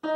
Good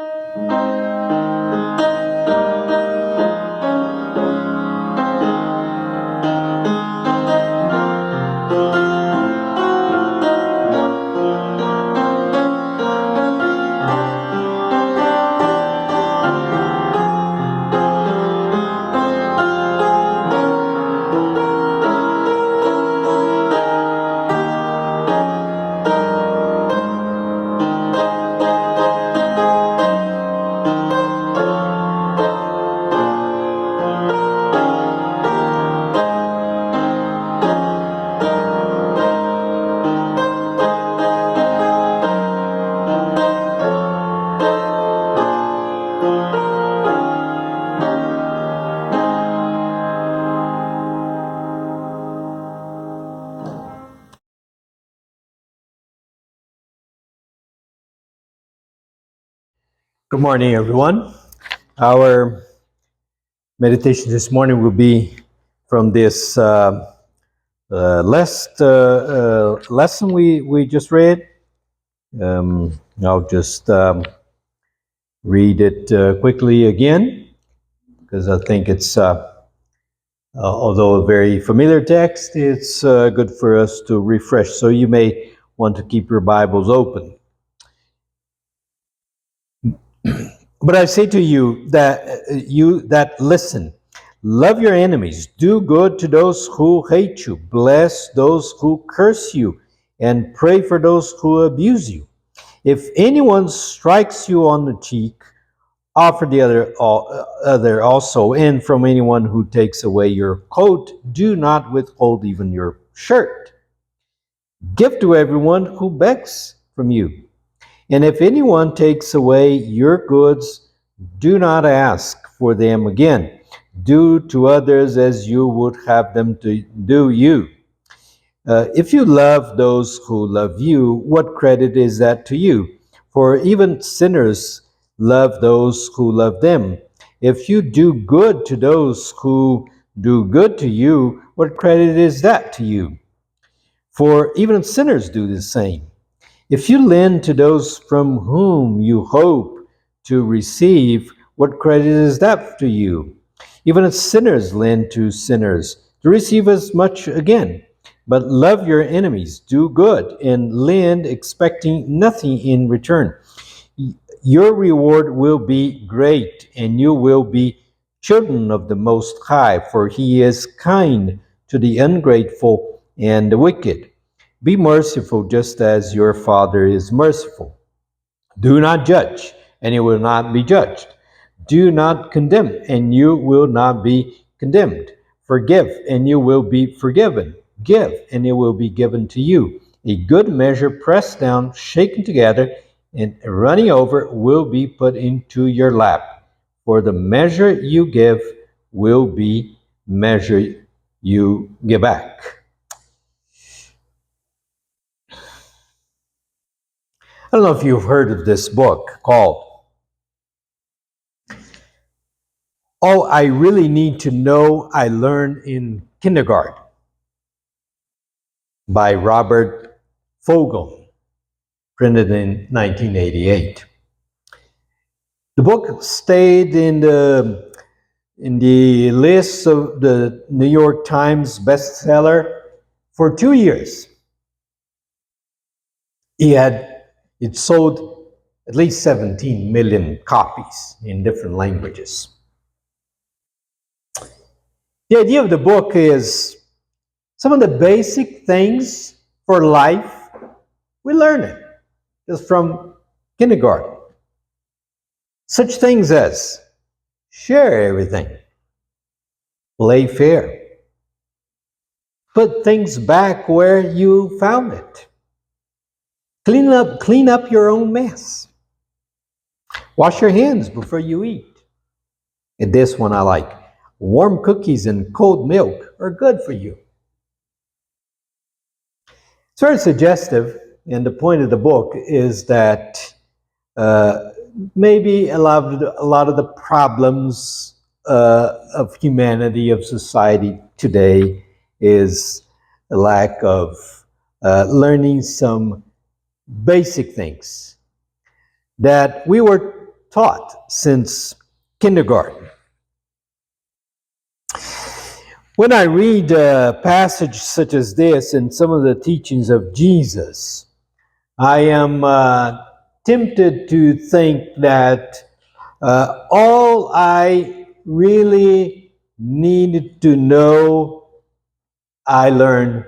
morning, everyone. Our meditation this morning will be from this last lesson we just read. I'll just read it quickly again, because I think it's, although a very familiar text, it's good for us to refresh. So you may want to keep your Bibles open. But I say to you that listen, love your enemies, do good to those who hate you, bless those who curse you, and pray for those who abuse you. If anyone strikes you on the cheek, offer the other also, and from anyone who takes away your coat, do not withhold even your shirt. Give to everyone who begs from you. And if anyone takes away your goods, do not ask for them again. Do to others as you would have them to do you. If you love those who love you, what credit is that to you? For even sinners love those who love them. If you do good to those who do good to you, what credit is that to you? For even sinners do the same. If you lend to those from whom you hope to receive, what credit is that to you? Even as sinners lend to sinners to receive as much again. But love your enemies, do good, and lend, expecting nothing in return. Your reward will be great, and you will be children of the Most High, for He is kind to the ungrateful and the wicked. Be merciful just as your Father is merciful. Do not judge, and you will not be judged. Do not condemn, and you will not be condemned. Forgive, and you will be forgiven. Give, and it will be given to you. A good measure pressed down, shaken together, and running over will be put into your lap. For the measure you give will be measure you give back. I don't know if you've heard of this book called All I Really Need to Know I Learned in Kindergarten by Robert Fogel, printed in 1988. The book stayed in the list of the New York Times bestseller for 2 years. It sold at least 17 million copies in different languages. The idea of the book is some of the basic things for life, we learn it just from kindergarten. Such things as share everything, play fair, put things back where you found it, clean up your own mess, wash your hands before you eat. And this one I like. Warm cookies and cold milk are good for you. It's very suggestive, and the point of the book is that maybe a lot of the problems of humanity, of society today, is a lack of learning some basic things that we were taught since kindergarten. When I read a passage such as this in some of the teachings of Jesus, I am tempted to think that all I really needed to know, I learned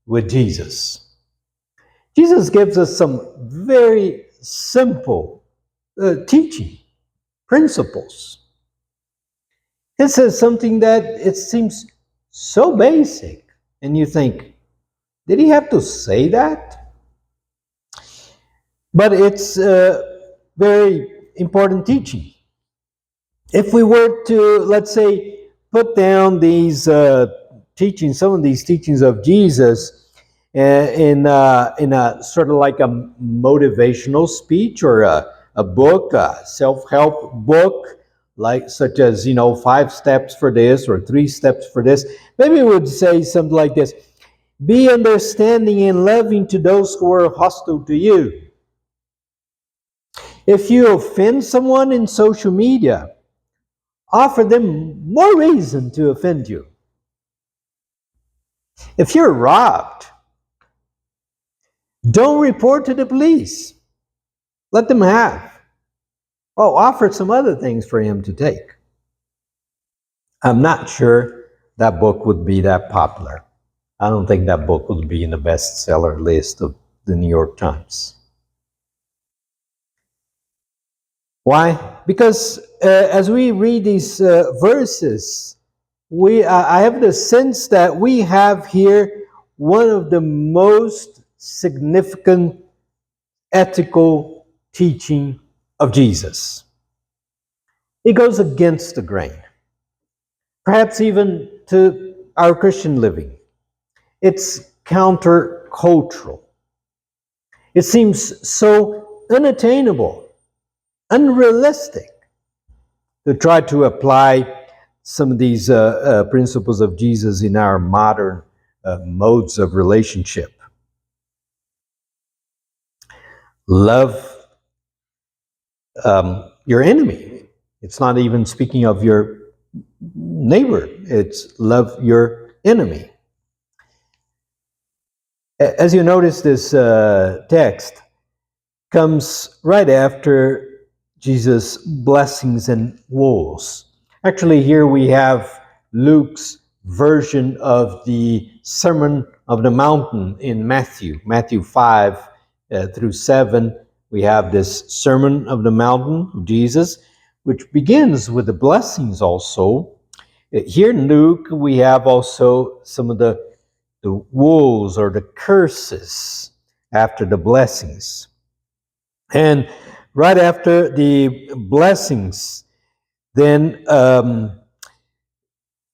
with Jesus. Jesus gives us some very simple teaching principles. It says something that it seems so basic, and you think, did he have to say that? But it's very important teaching. If we were to, let's say, put down these teachings, some of these teachings of Jesus, in a sort of like a motivational speech or a book, a self-help book, like such as 5 steps for this or 3 steps for this, maybe it would say something like this: be understanding and loving to those who are hostile to you. If you offend someone in social media, offer them more reason to offend you. If you're robbed, don't report to the police. Let them have. Oh, offer some other things for him to take. I'm not sure that book would be that popular. I don't think that book would be in the bestseller list of the New York Times. Why? Because as we read these verses, I have the sense that we have here one of the most significant ethical teaching of Jesus. It goes against the grain, perhaps even to our Christian living. It's countercultural. It seems so unattainable, unrealistic to try to apply some of these principles of Jesus in our modern modes of relationship. Love your enemy. It's not even speaking of your neighbor. It's love your enemy. As you notice, this text comes right after Jesus' blessings and woes. Actually, here we have Luke's version of the Sermon of the Mountain in Matthew 5 through 7. We have this Sermon of the Mountain of Jesus, which begins with the blessings also. Here in Luke, we have also some of the woes or the curses after the blessings. And right after the blessings, then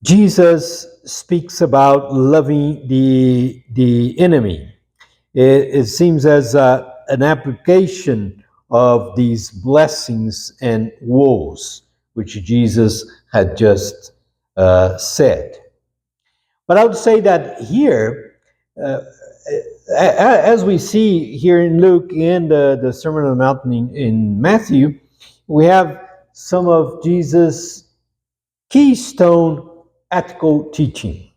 Jesus speaks about loving the enemy. It seems as an application of these blessings and woes, which Jesus had just said. But I would say that here, as we see here in Luke and the Sermon on the Mountain in Matthew, we have some of Jesus' keystone ethical teaching.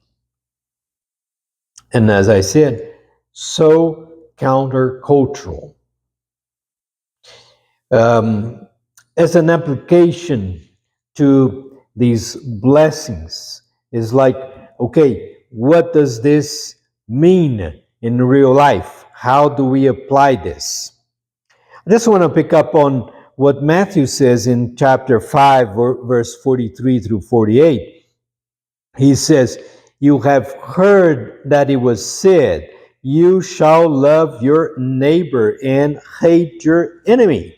And as I said, so countercultural. As an application to these blessings is like, okay, what does this mean in real life? How do we apply this? I just want to pick up on what Matthew says in chapter 5, verse 43 through 48. He says, you have heard that it was said, you shall love your neighbor and hate your enemy.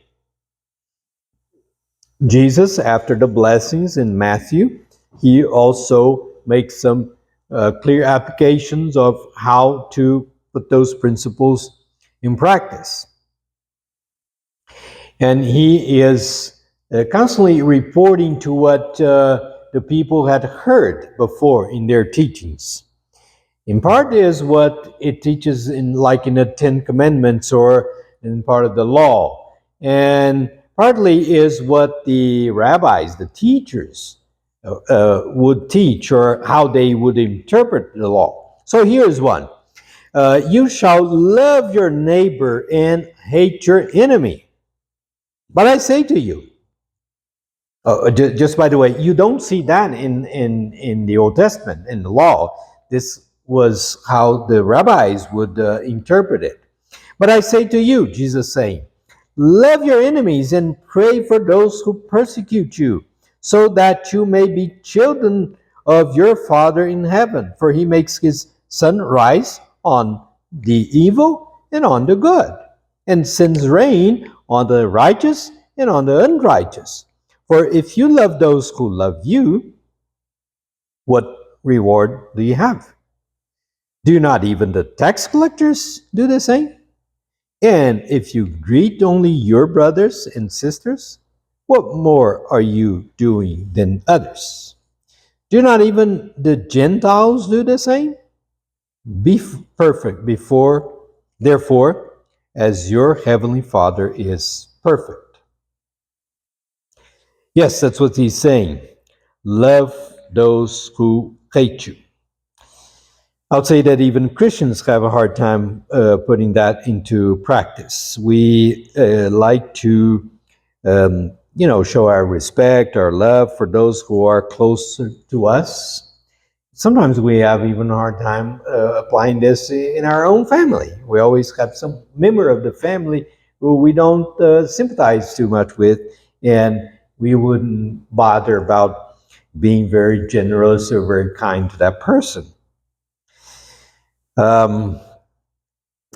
Jesus, after the blessings in Matthew, he also makes some clear applications of how to put those principles in practice. And he is constantly reporting to what the people had heard before in their teachings. In part is what it teaches in the 10 Commandments or in part of the law. And hardly is what the rabbis, the teachers, would teach or how they would interpret the law. So here's one. You shall love your neighbor and hate your enemy. But I say to you, just by the way, you don't see that in the Old Testament, in the law. This was how the rabbis would interpret it. But I say to you, Jesus saying, love your enemies and pray for those who persecute you, so that you may be children of your Father in heaven. For he makes his sun rise on the evil and on the good, and sends rain on the righteous and on the unrighteous. For if you love those who love you, what reward do you have? Do not even the tax collectors do the same? And if you greet only your brothers and sisters, what more are you doing than others? Do not even the Gentiles do the same? Be perfect before, therefore, as your heavenly Father is perfect. Yes, that's what he's saying. Love those who hate you. I would say that even Christians have a hard time putting that into practice. We like to, show our respect, our love for those who are closer to us. Sometimes we have even a hard time applying this in our own family. We always have some member of the family who we don't sympathize too much with, and we wouldn't bother about being very generous or very kind to that person.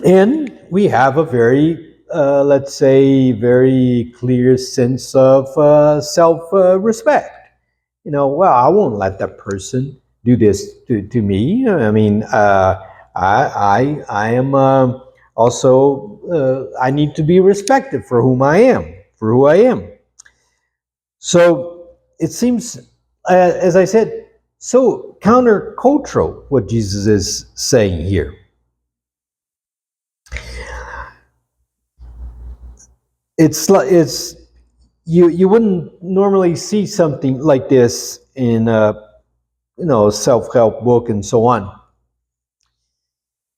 And we have a very, let's say, very clear sense of self-respect. Well, I won't let that person do this to me. I mean, I am also, I need to be respected for whom I am, for who I am. So it seems, as I said, so countercultural what Jesus is saying here. It's you wouldn't normally see something like this in a self-help book and so on.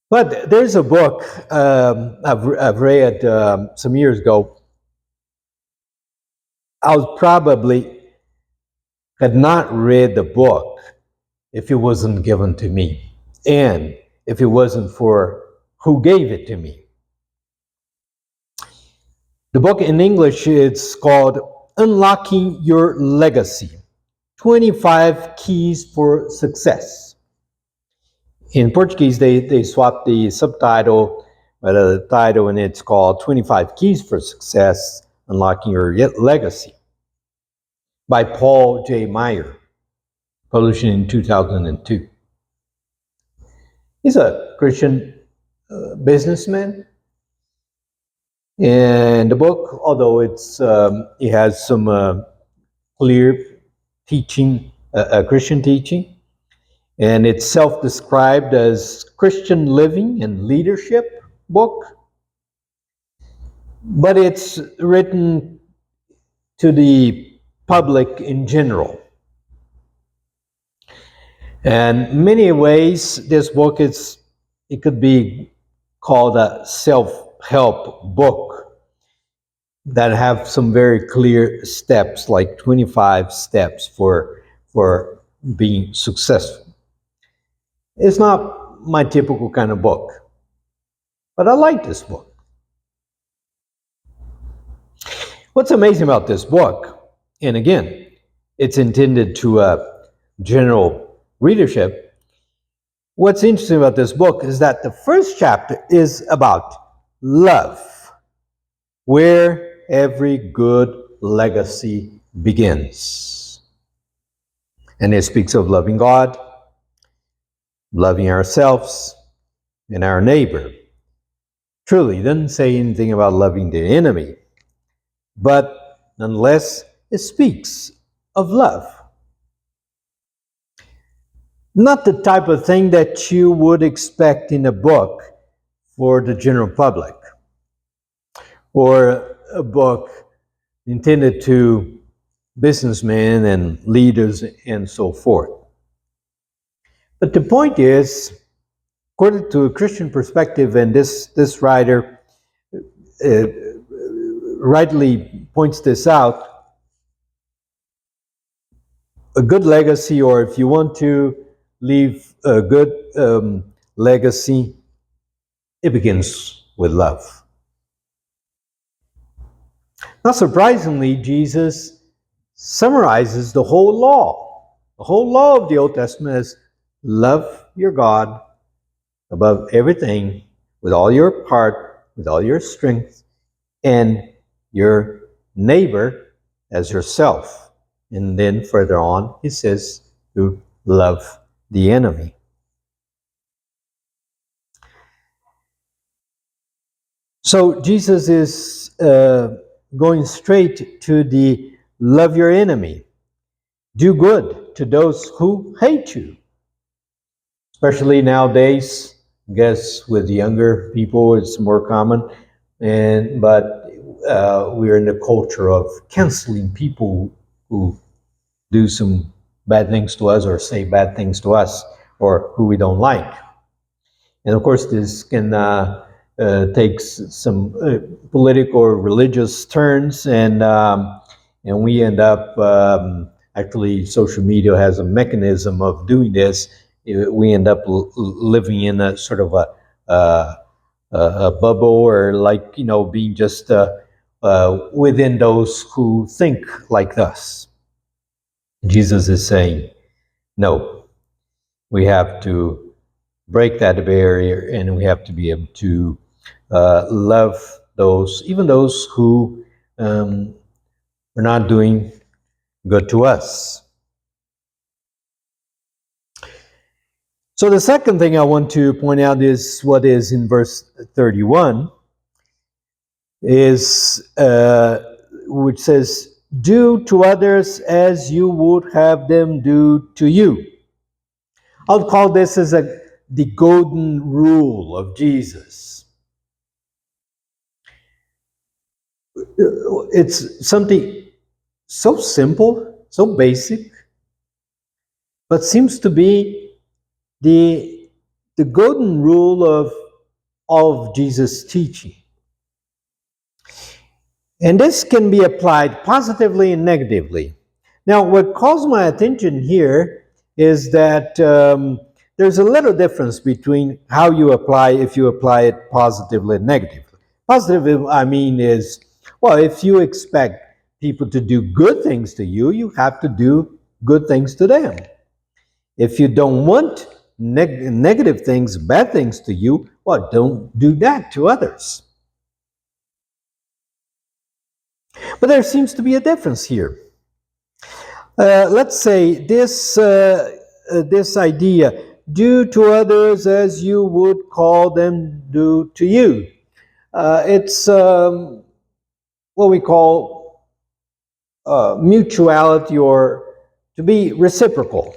But there's a book I've read some years ago. I would probably had not read the book if it wasn't given to me, and if it wasn't for who gave it to me. The book in English, it's called Unlocking Your Legacy, 25 Keys for Success. In Portuguese, they swapped the subtitle, but the title, and it's called 25 Keys for Success, Unlocking Your Legacy, by Paul J. Meyer, published in 2002. He's a Christian businessman. And the book, although it has some clear teaching, Christian teaching, and it's self-described as Christian living and leadership book, but it's written to the public in general. And in many ways, this book it could be called a self-help book that have some very clear steps, like 25 steps for being successful. It's not my typical kind of book, but I like this book. What's amazing about this book, and again, it's intended to general readership. What's interesting about this book is that the first chapter is about love, where every good legacy begins. And it speaks of loving God, loving ourselves, and our neighbor. Truly, it doesn't say anything about loving the enemy, but nonetheless, it speaks of love. Not the type of thing that you would expect in a book for the general public, or a book intended to businessmen and leaders and so forth. But the point is, according to a Christian perspective, and this writer uh, rightly points this out, a good legacy, or if you want to leave a good legacy, it begins with love. Not surprisingly, Jesus summarizes the whole law. The whole law of the Old Testament is love your God above everything, with all your heart, with all your strength, and your neighbor as yourself. And then further on, he says to love the enemy. So Jesus is going straight to the love your enemy. Do good to those who hate you. Especially nowadays, I guess with younger people, it's more common. But we're in the culture of canceling people who do some bad things to us or say bad things to us or who we don't like. And of course, this can take some political or religious turns, and we end up actually, social media has a mechanism of doing this. We end up living in a sort of a bubble, or being just within those who think like us. Jesus is saying, no, we have to break that barrier, and we have to be able to love those, even those who are not doing good to us. So the second thing I want to point out is what is in verse 31, is which says, do to others as you would have them do to you. I'll call this as the golden rule of Jesus. It's something so simple, so basic, but seems to be the golden rule of all of Jesus' teaching. And this can be applied positively and negatively. Now, what calls my attention here is that there's a little difference between how you apply, if you apply it positively and negatively. Positive, I mean, is, well, if you expect people to do good things to you, you have to do good things to them. If you don't want negative things, bad things to you, well, don't do that to others. But there seems to be a difference here. Let's say this idea, do to others as you would call them do to you. It's what we call mutuality, or to be reciprocal.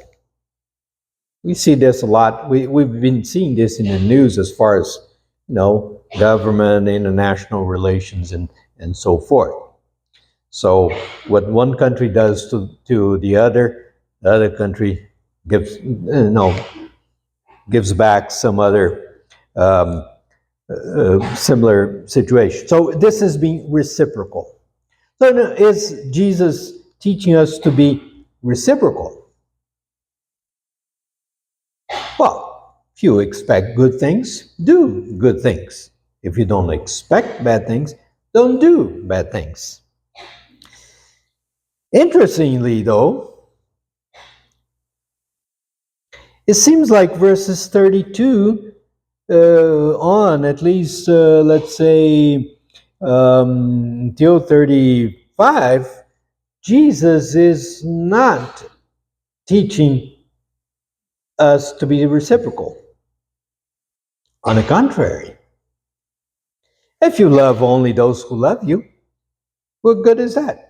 We see this a lot. We've been seeing this in the news as far as, government, international relations, and so forth. So what one country does to the other country gives back some other similar situation. So this is being reciprocal. So is Jesus teaching us to be reciprocal? Well, if you expect good things, do good things. If you don't expect bad things, don't do bad things. Interestingly, though, it seems like verses 32 on, at least, let's say, until 35, Jesus is not teaching us to be reciprocal. On the contrary, if you love only those who love you, what good is that?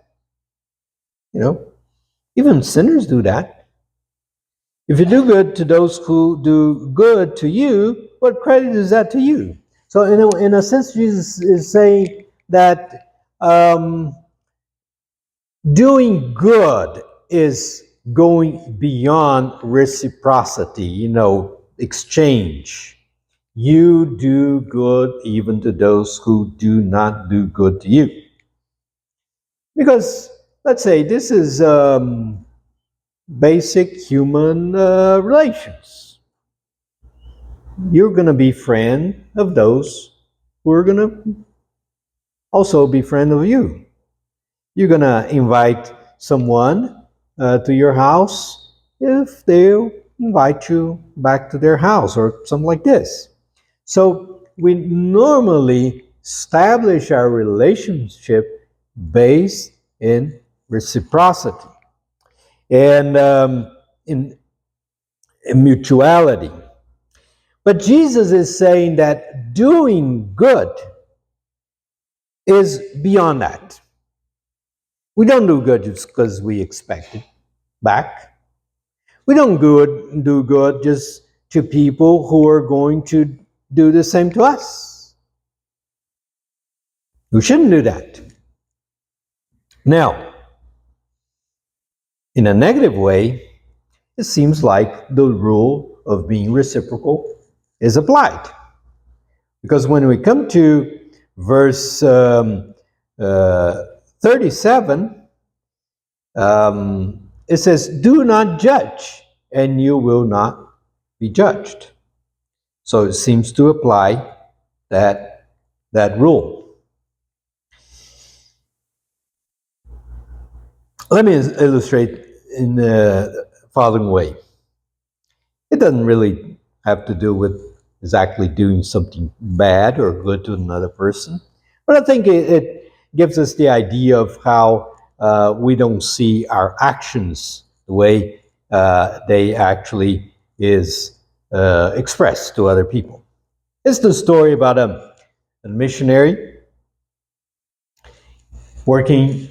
Even sinners do that. If you do good to those who do good to you, what credit is that to you? So in a sense, Jesus is saying that Doing good is going beyond reciprocity, exchange. You do good even to those who do not do good to you. Because, let's say, this is basic human relations. You're going to be friend of those who are going to also be friend of you. You're going to invite someone to your house if they'll invite you back to their house or something like this. So we normally establish our relationship based in reciprocity and in mutuality. But Jesus is saying that doing good is beyond that. We don't do good just because we expect it back. We don't do good just to people who are going to do the same to us. We shouldn't do that. Now, in a negative way, it seems like the rule of being reciprocal is applied. Because when we come to verse 37, it says, "Do not judge, and you will not be judged." So it seems to apply that rule. Let me illustrate in the following way. It doesn't really have to do with exactly doing something bad or good to another person, but I think it gives us the idea of how we don't see our actions the way they actually is expressed to other people. It's the story about a missionary working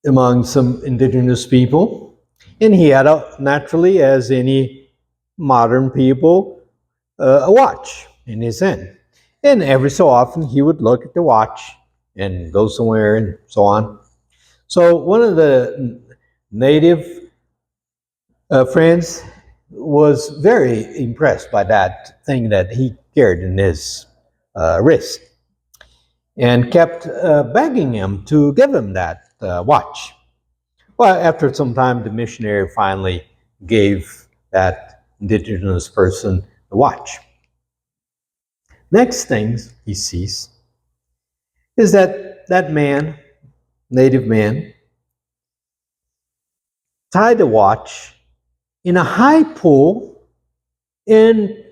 among some indigenous people, and he had naturally, as any modern people, a watch in his hand. And every so often he would look at the watch and go somewhere and so on. So one of the native friends was very impressed by that thing that he carried in his wrist and kept begging him to give him that watch. Well, after some time, the missionary finally gave that indigenous person the watch. Next thing he sees is that man, native man, tied the watch in a high pole and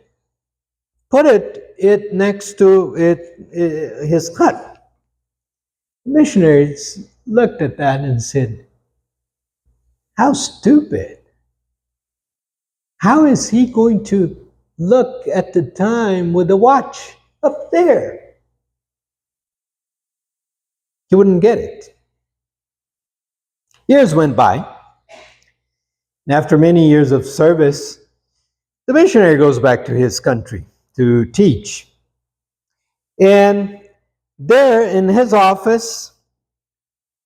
put it next to his hut. The missionaries looked at that and said, "How stupid. How is he going to look at the time with the watch up there?" He wouldn't get it. Years went by, and after many years of service, the missionary goes back to his country to teach. And there in his office,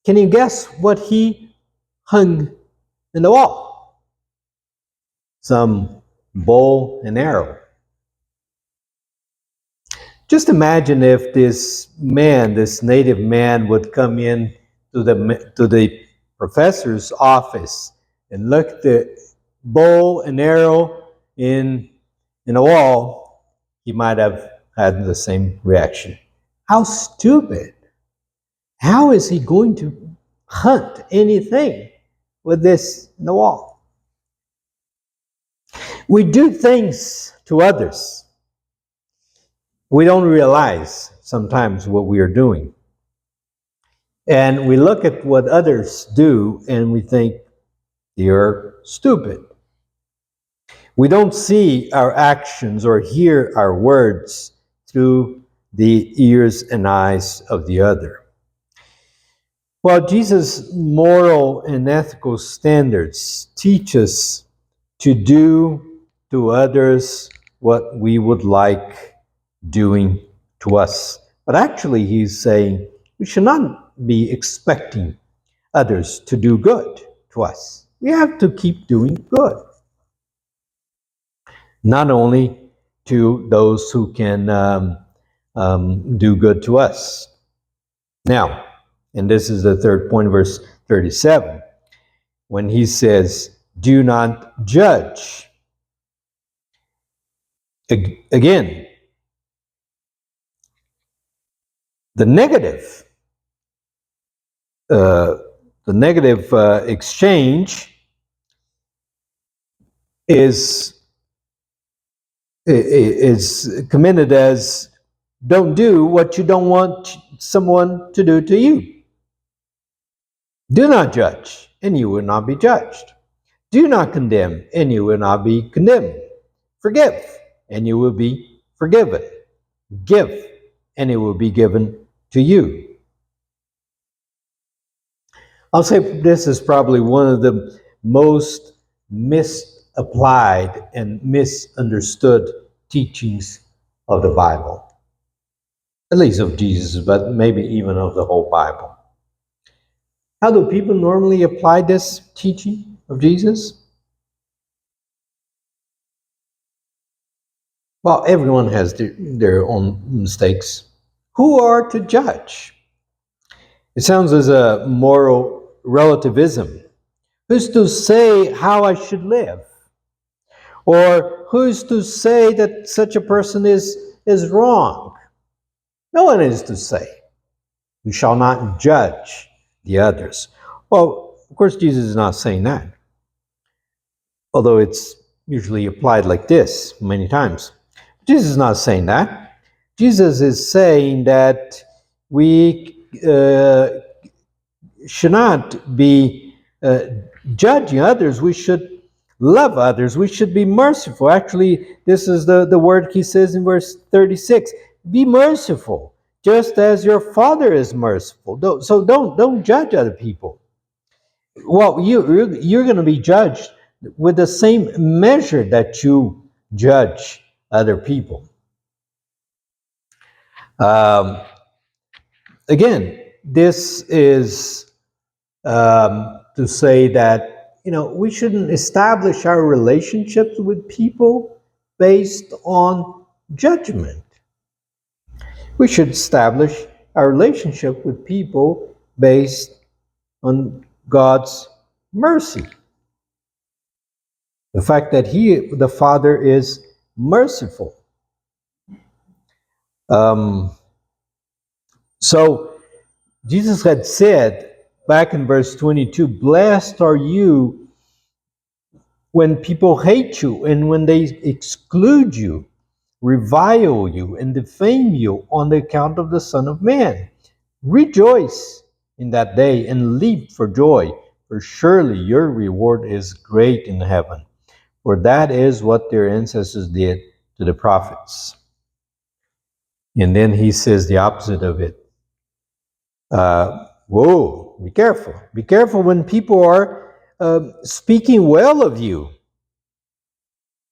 can you guess what he hung in the wall? Some bow and arrow. Just imagine if this man, this native man, would come in to the professor's office and look at the bow and arrow in a wall. He might have had the same reaction. How stupid! How is he going to hunt anything with this in the wall? We do things to others. We don't realize sometimes what we are doing. And we look at what others do and we think, you're stupid. We don't see our actions or hear our words through the ears and eyes of the other. Well, Jesus' moral and ethical standards teach us to do to others what we would like doing to us. But actually, he's saying we should not be expecting others to do good to us. We have to keep doing good, not only to those who can do good to us. Now, and this is the third point, verse 37, when he says, do not judge. Again, the negative, exchange is committed as don't do what you don't want someone to do to you. Do not judge, and you will not be judged. Do not condemn, and you will not be condemned. Forgive, and you will be forgiven. Give, and it will be given to you. I'll say this is probably one of the most misapplied and misunderstood teachings of the Bible, at least of Jesus, but maybe even of the whole Bible. How do people normally apply this teaching of Jesus? Well, everyone has their own mistakes. Who are to judge? It sounds as a moral relativism. Who's to say how I should live? Or who's to say that such a person is wrong? No one is to say. We shall not judge the others. Well, of course, Jesus is not saying that, although it's usually applied like this many times. Jesus is not saying that. Jesus is saying that we should not be judging others. We should love others. We should be merciful. Actually, this is the word he says in verse 36. Be merciful, just as your Father is merciful. So don't judge other people. Well, you're going to be judged with the same measure that you judge other people. Again, this is to say that we shouldn't establish our relationships with people based on judgment. We should establish our relationship with people based on God's mercy. The fact that the Father, is merciful. So Jesus had said back in verse 22, blessed are you when people hate you and when they exclude you, revile you, and defame you on the account of the Son of Man. Rejoice in that day and leap for joy, for surely your reward is great in heaven. For that is what their ancestors did to the prophets. And then he says the opposite of it. Whoa, be careful. Be careful when people are speaking well of you.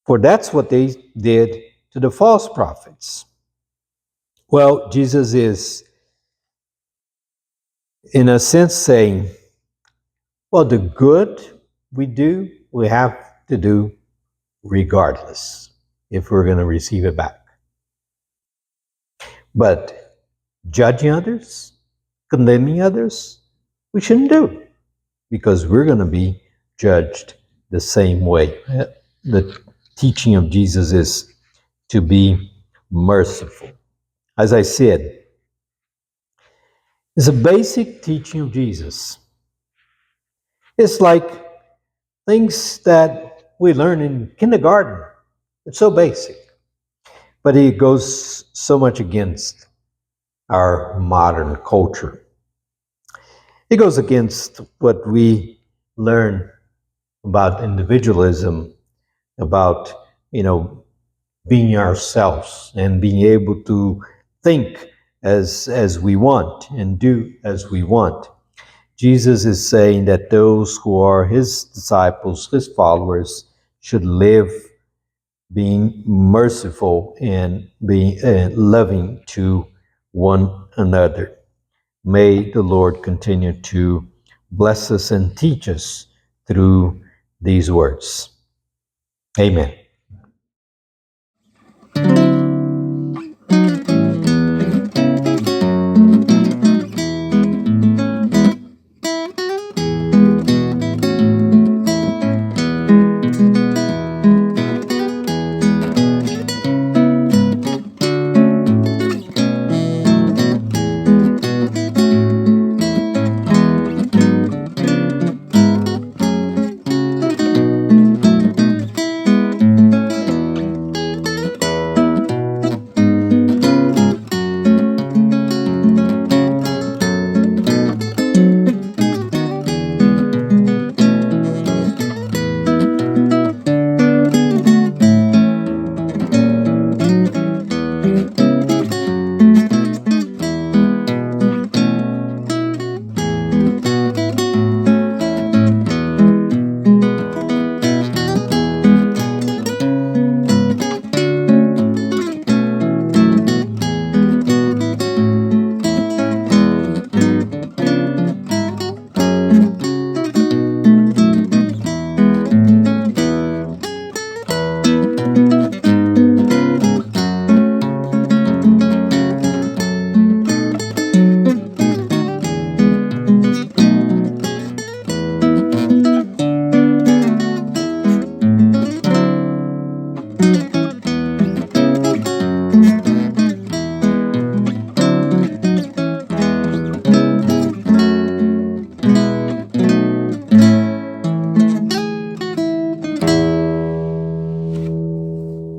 For that's what they did to the false prophets. Well, Jesus is, in a sense, saying, well, the good we do, we have to do regardless if we're going to receive it back. But judging others, condemning others, we shouldn't do, because we're going to be judged the same way. The teaching of Jesus is to be merciful. As I said, it's a basic teaching of Jesus. It's like things that we learn in kindergarten. It's so basic, but it goes so much against our modern culture. It goes against what we learn about individualism, about, being ourselves and being able to think as we want and do as we want. Jesus is saying that those who are his disciples, his followers, should live being merciful and being loving to one another. May the Lord continue to bless us and teach us through these words. Amen.